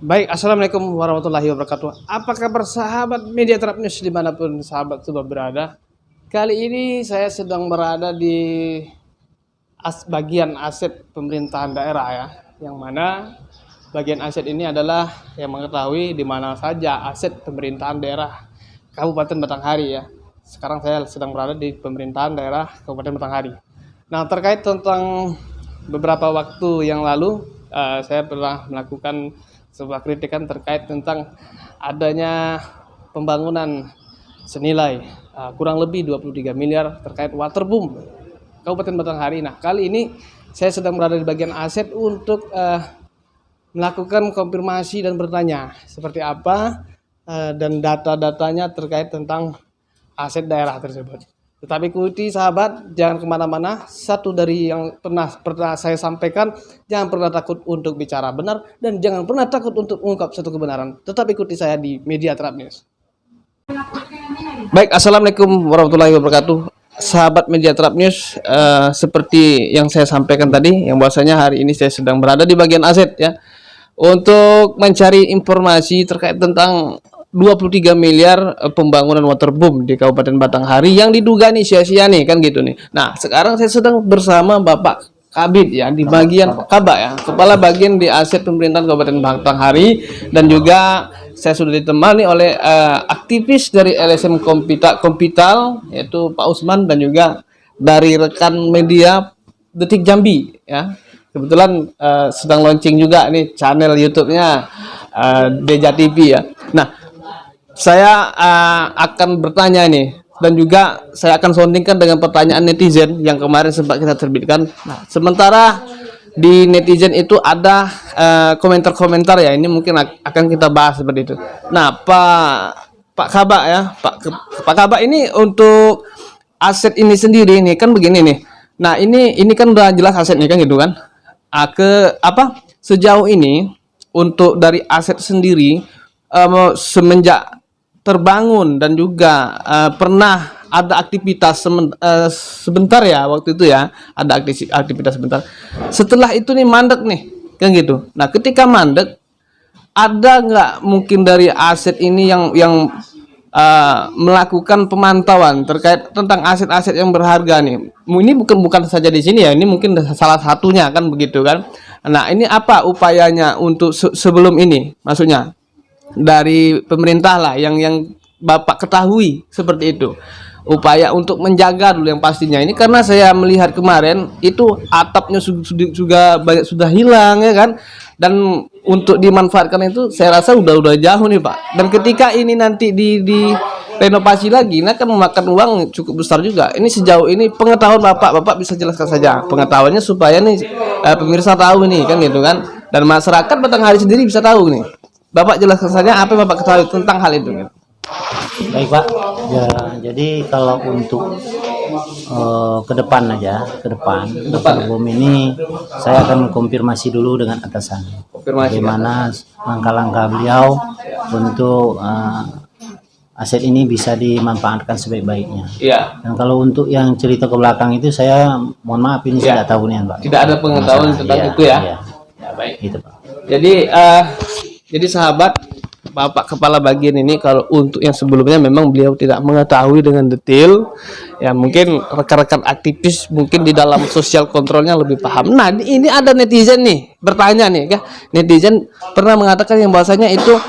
Baik, assalamualaikum warahmatullahi wabarakatuh. Apa kabar sahabat Media Trap News dimanapun sahabat sudah berada? Kali ini saya sedang berada di bagian aset pemerintahan daerah ya, yang mana bagian aset ini adalah yang mengetahui di mana saja aset pemerintahan daerah Kabupaten Batanghari ya. Sekarang saya sedang berada di pemerintahan daerah Kabupaten Batanghari. Nah, terkait tentang beberapa waktu yang lalu saya pernah melakukan sebuah kritikan terkait tentang adanya pembangunan senilai kurang lebih 23 miliar terkait waterboom Kabupaten Batanghari. Nah, kali ini saya sedang berada di bagian aset untuk melakukan konfirmasi dan bertanya seperti apa dan data-datanya terkait tentang aset daerah tersebut. Tetapi ikuti sahabat, jangan kemana-mana. Satu dari yang pernah saya sampaikan, jangan pernah takut untuk bicara benar dan jangan pernah takut untuk mengungkap satu kebenaran. Tetap ikuti saya di Media Trap News. Baik, assalamualaikum warahmatullahi wabarakatuh. Sahabat Media Trap News, seperti yang saya sampaikan tadi, yang bahwasanya hari ini saya sedang berada di bagian aset ya, untuk mencari informasi terkait tentang 23 miliar pembangunan waterboom di Kabupaten Batanghari yang diduga nih sia-sia nih kan gitu nih. Nah, sekarang saya sedang bersama Bapak Kabid ya di bagian Kabak ya, kepala bagian di aset pemerintahan Kabupaten Batanghari, dan juga saya sudah ditemani oleh aktivis dari LSM Kompital yaitu Pak Usman, dan juga dari rekan media Detik Jambi ya. Kebetulan sedang launching juga nih channel YouTube-nya Deja TV ya. Nah, saya akan bertanya nih, dan juga saya akan soundingkan dengan pertanyaan netizen yang kemarin sempat kita terbitkan. Nah, sementara di netizen itu ada komentar-komentar ya, ini mungkin akan kita bahas seperti itu. Nah, Pak Kabak ya, Pak Kabak ini untuk aset ini sendiri nih kan begini nih. Nah, ini kan udah jelas aset nih kan gitu kan. Sejauh ini untuk dari aset sendiri semenjak terbangun dan juga pernah ada aktivitas sebentar ya waktu itu ya, ada aktivitas sebentar. Setelah itu nih mandek nih kan gitu. Nah, ketika mandek ada nggak mungkin dari aset ini yang melakukan pemantauan terkait tentang aset-aset yang berharga nih? Ini bukan saja di sini ya, ini mungkin salah satunya kan begitu kan. Nah, ini apa upayanya untuk sebelum ini, maksudnya dari pemerintah lah yang Bapak ketahui seperti itu, upaya untuk menjaga dulu yang pastinya ini, karena saya melihat kemarin itu atapnya sudah hilang ya kan, dan untuk dimanfaatkan itu saya rasa udah jauh nih Pak. Dan ketika ini nanti di renovasi lagi, nah kan memakan uang cukup besar juga. Ini sejauh ini pengetahuan Bapak bisa jelaskan saja pengetahuannya supaya nih pemirsa tahu nih kan gitu kan, dan masyarakat Batanghari sendiri bisa tahu nih. Bapak jelaskan saja apa yang Bapak ketahui tentang hal itu gitu. Baik Pak, ya, jadi kalau untuk ke depan waterboom ini saya akan konfirmasi dulu dengan atasan bagaimana langkah-langkah beliau untuk aset ini bisa dimanfaatkan sebaik-baiknya. Iya. Dan kalau untuk yang cerita ke belakang itu saya mohon maaf ini tidak tahu nih Pak. Tidak ada pengetahuan tentang itu ya. Iya. Ya, baik. Gitu Pak. Jadi sahabat, Bapak Kepala Bagian ini kalau untuk yang sebelumnya memang beliau tidak mengetahui dengan detail. Ya mungkin rekan-rekan aktivis mungkin di dalam sosial kontrolnya lebih paham. Nah, ini ada netizen nih bertanya nih, kan? Netizen pernah mengatakan yang bahasanya itu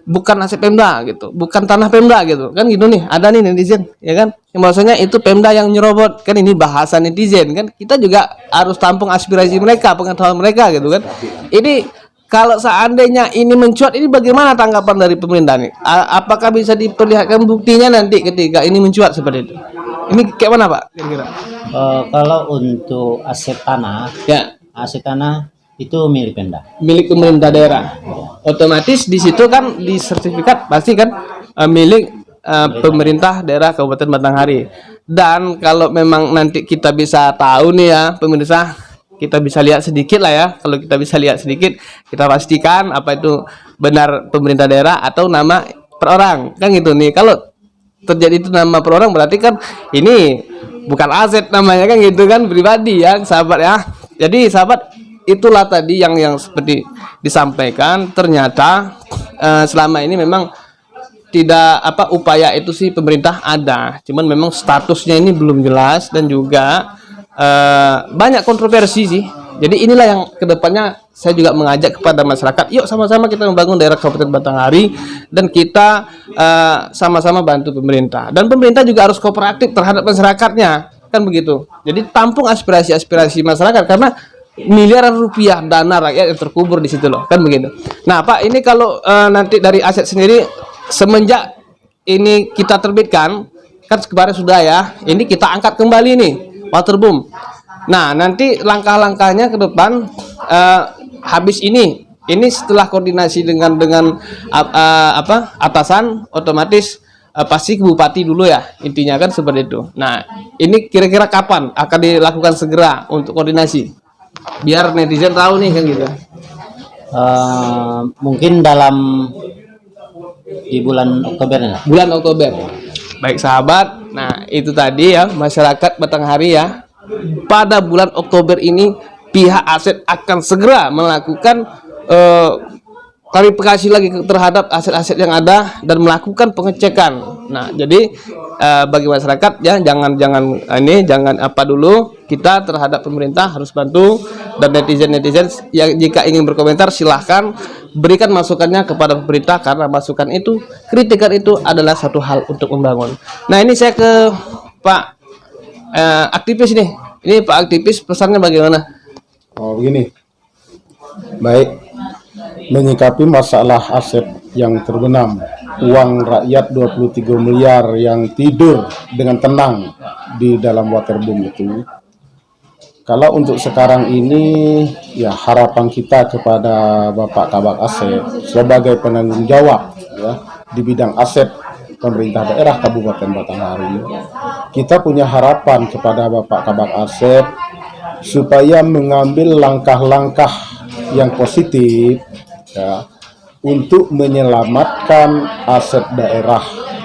bukan aset Pemda gitu, bukan tanah Pemda gitu, kan gitu nih. Ada nih netizen, ya kan? Yang bahasanya itu Pemda yang nyerobot, kan ini bahasa netizen kan. Kita juga harus tampung aspirasi mereka, pengetahuan mereka gitu kan. Ini kalau seandainya ini mencuat, ini bagaimana tanggapan dari pemerintah nih? Apakah bisa diperlihatkan buktinya nanti ketika ini mencuat seperti itu? Ini kayak mana Pak? Kira-kira? Kalau untuk aset tanah, Ya, aset tanah itu milik Pemda. milik pemerintah daerah. Otomatis di situ kan di sertifikat pasti kan milik pemerintah daerah Kabupaten Batanghari. Dan kalau memang nanti kita bisa tahu nih ya pemirsa, kita bisa lihat sedikit lah ya. Kalau kita bisa lihat sedikit, kita pastikan apa itu benar pemerintah daerah atau nama per orang kan gitu nih. Kalau terjadi itu nama per orang berarti kan ini bukan aset namanya kan gitu kan, pribadi ya sahabat ya. Jadi sahabat, itulah tadi yang seperti disampaikan. Ternyata selama ini memang tidak upaya itu sih pemerintah ada, cuman memang statusnya ini belum jelas dan juga banyak kontroversi sih. Jadi inilah yang kedepannya saya juga mengajak kepada masyarakat, yuk sama-sama kita membangun daerah Kabupaten Batanghari dan kita sama-sama bantu pemerintah, dan pemerintah juga harus kooperatif terhadap masyarakatnya kan begitu. Jadi tampung aspirasi-aspirasi masyarakat, karena miliaran rupiah dana rakyat yang terkubur di situ loh kan begitu. Nah Pak, ini kalau nanti dari aset sendiri semenjak ini kita terbitkan kan kemarin sudah ya, ini kita angkat kembali nih waterboom. Nah nanti langkah-langkahnya ke depan habis ini setelah koordinasi dengan atasan, otomatis pasti ke bupati dulu ya, intinya kan seperti itu. Nah ini kira-kira kapan akan dilakukan segera untuk koordinasi biar netizen tahu nih kan gitu. Mungkin dalam di bulan Oktober ya. Bulan Oktober. Baik sahabat, nah itu tadi ya masyarakat Batanghari ya. Pada bulan Oktober ini pihak aset akan segera melakukan klarifikasi lagi terhadap aset-aset yang ada dan melakukan pengecekan. Nah, jadi bagi masyarakat ya jangan dulu, kita terhadap pemerintah harus bantu, dan netizen yang jika ingin berkomentar silahkan berikan masukannya kepada pemerintah, karena masukan itu, kritikan itu adalah satu hal untuk membangun. Nah, ini saya ke Pak aktivis nih. Ini Pak aktivis, pesannya bagaimana? Oh begini, baik, menyikapi masalah aset yang terbenam, uang rakyat 23 miliar yang tidur dengan tenang di dalam waterboom itu. Kalau untuk sekarang ini ya harapan kita kepada Bapak Kabag Asep sebagai penanggung jawab ya di bidang aset pemerintah daerah Kabupaten Batanghari, kita punya harapan kepada Bapak Kabag Asep supaya mengambil langkah-langkah yang positif ya untuk menyelamatkan aset daerah,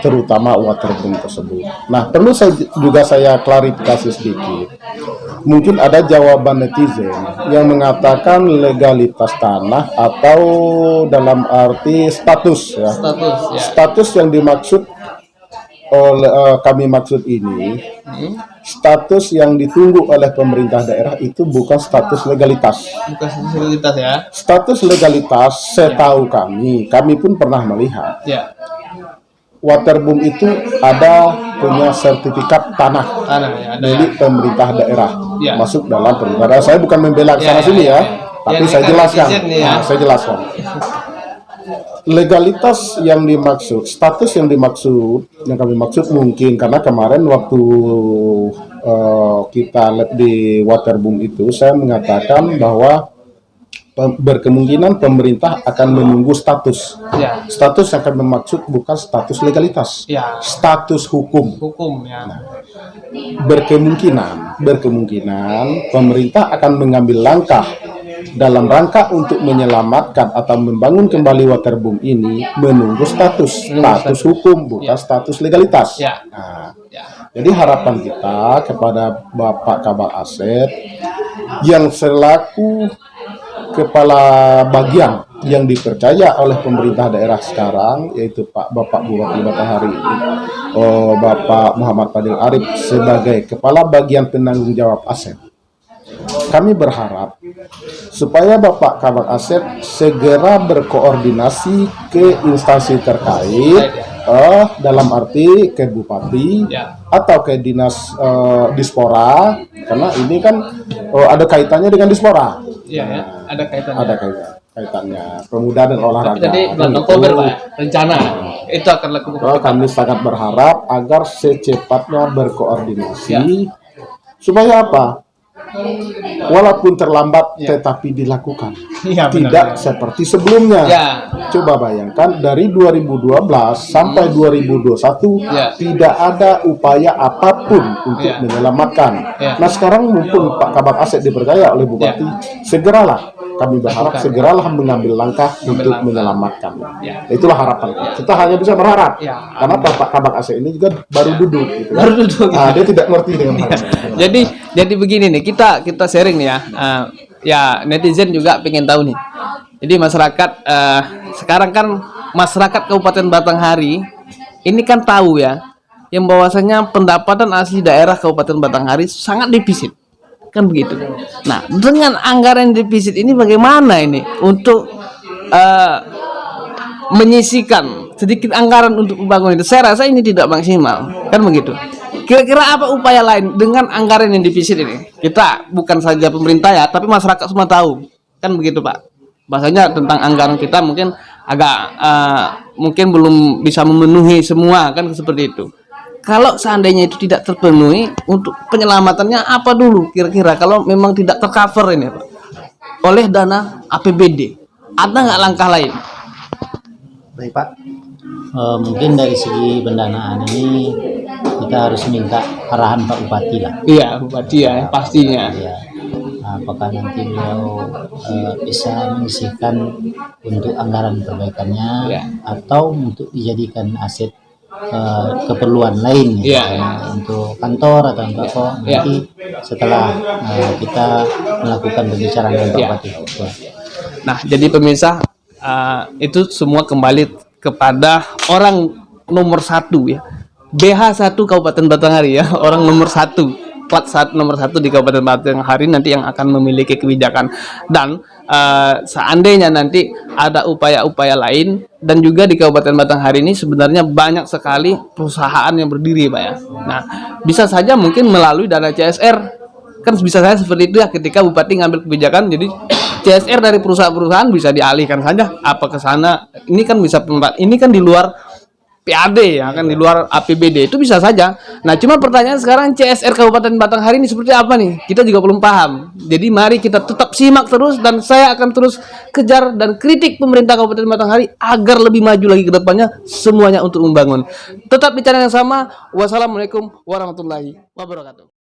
terutama waterboom tersebut. Nah, perlu saya klarifikasi sedikit. Mungkin ada jawaban netizen yang mengatakan legalitas tanah atau dalam arti status ya. Status yang dimaksud oleh kami maksud ini, status yang ditunggu oleh pemerintah daerah itu bukan status legalitas. Bukan status legalitas ya. Status legalitas setahu kami pun pernah melihat. Ya. Waterboom itu ada punya sertifikat tanah Ya, ada milik pemerintah daerah ya. Masuk dalam pemerintah daerah. Saya bukan membela sana sini ya, tapi saya jelaskan. Saya jelaskan. Legalitas yang dimaksud, status yang dimaksud, yang kami maksud mungkin karena kemarin waktu kita di waterboom itu saya mengatakan bahwa berkemungkinan pemerintah akan menunggu status. Ya. Status yang akan bermaksud bukan status legalitas, Ya. status hukum. Ya. Nah, berkemungkinan pemerintah akan mengambil langkah dalam rangka untuk menyelamatkan atau membangun kembali waterboom ini menunggu status hukum bukan status legalitas. Ya. Nah, jadi harapan kita kepada Bapak Kabag Asep yang selaku kepala bagian yang dipercaya oleh pemerintah daerah sekarang, yaitu Bapak Bupati Batanghari, Bapak Muhammad Fadil Arif sebagai kepala bagian penanggung jawab aset. Kami berharap supaya Bapak Kabag Asep segera berkoordinasi ke instansi terkait, dalam arti ke bupati atau ke dinas dispora, karena ini kan ada kaitannya dengan dispora. Ada kaitannya. Ada kaitannya pemuda dan olahraga. Tapi tadi bulan Oktober Pak, rencana itu akan lakukan. Kami sangat berharap agar secepatnya berkoordinasi supaya apa? walaupun terlambat tetapi dilakukan. Iya, Tidak seperti sebelumnya. Ya. Coba bayangkan dari 2012 sampai 2021 Ya. tidak ada upaya apapun untuk Ya. menyelamatkan. Ya. Nah sekarang mumpun Pak Kabak Asep dipercaya oleh Bupati, segeralah kami berharap segeralah mengambil langkah untuk langkah. menyelamatkan. Ya. Itulah harapan. Kita hanya bisa berharap. Ya. Karena Pak Kabak Asep ini juga baru duduk. Gitu, kan. Baru duduk. Nah, dia tidak ngerti dengan hal ini. Jadi begini nih, kita sharing nih ya. Ya netizen juga pengen tahu nih. Jadi masyarakat sekarang kan masyarakat Kabupaten Batanghari ini kan tahu ya, yang bahwasanya pendapatan asli daerah Kabupaten Batanghari sangat defisit. Kan begitu. Nah, dengan anggaran defisit ini bagaimana ini untuk menyisikan sedikit anggaran untuk membangun itu? Saya rasa ini tidak maksimal. Kan begitu. Kira-kira apa upaya lain dengan anggaran yang defisit ini? Kita bukan saja pemerintah ya, tapi masyarakat semua tahu. Kan begitu, Pak. Bahasanya tentang anggaran kita mungkin agak mungkin belum bisa memenuhi semua, kan seperti itu. Kalau seandainya itu tidak terpenuhi, untuk penyelamatannya apa dulu kira-kira kalau memang tidak tercover ini Pak oleh dana APBD? Ada nggak langkah lain? Baik Pak, mungkin dari segi pendanaan ini kita harus minta arahan Pak Bupati lah. Iya, Bupati ya, pastinya. Ya, apakah nanti beliau bisa menyisihkan untuk anggaran perbaikannya Ya. atau untuk dijadikan aset keperluan lain Ya. untuk kantor atau untuk apa Ya. nanti setelah kita melakukan pembicaraan dengan Pak Ya. Bupati. Ya. Nah, jadi pemirsa, itu semua kembali kepada orang nomor 1 ya. BH1 Kabupaten Batanghari ya, orang nomor 1, plat 1 nomor 1 di Kabupaten Batanghari nanti yang akan memiliki kebijakan. Dan seandainya nanti ada upaya-upaya lain, dan juga di Kabupaten Batanghari ini sebenarnya banyak sekali perusahaan yang berdiri Pak ya. Nah, bisa saja mungkin melalui dana CSR, kan bisa saja seperti itu ya, ketika Bupati ngambil kebijakan, jadi CSR dari perusahaan-perusahaan bisa dialihkan saja apa ke sana. Ini kan bisa ini kan di luar PAD ya, kan di luar APBD, itu bisa saja. Nah, cuma pertanyaan sekarang CSR Kabupaten Batanghari ini seperti apa nih? Kita juga belum paham. Jadi mari kita tetap simak terus, dan saya akan terus kejar dan kritik pemerintah Kabupaten Batanghari agar lebih maju lagi ke depannya, semuanya untuk membangun. Tetap bicara yang sama. Wassalamualaikum warahmatullahi wabarakatuh.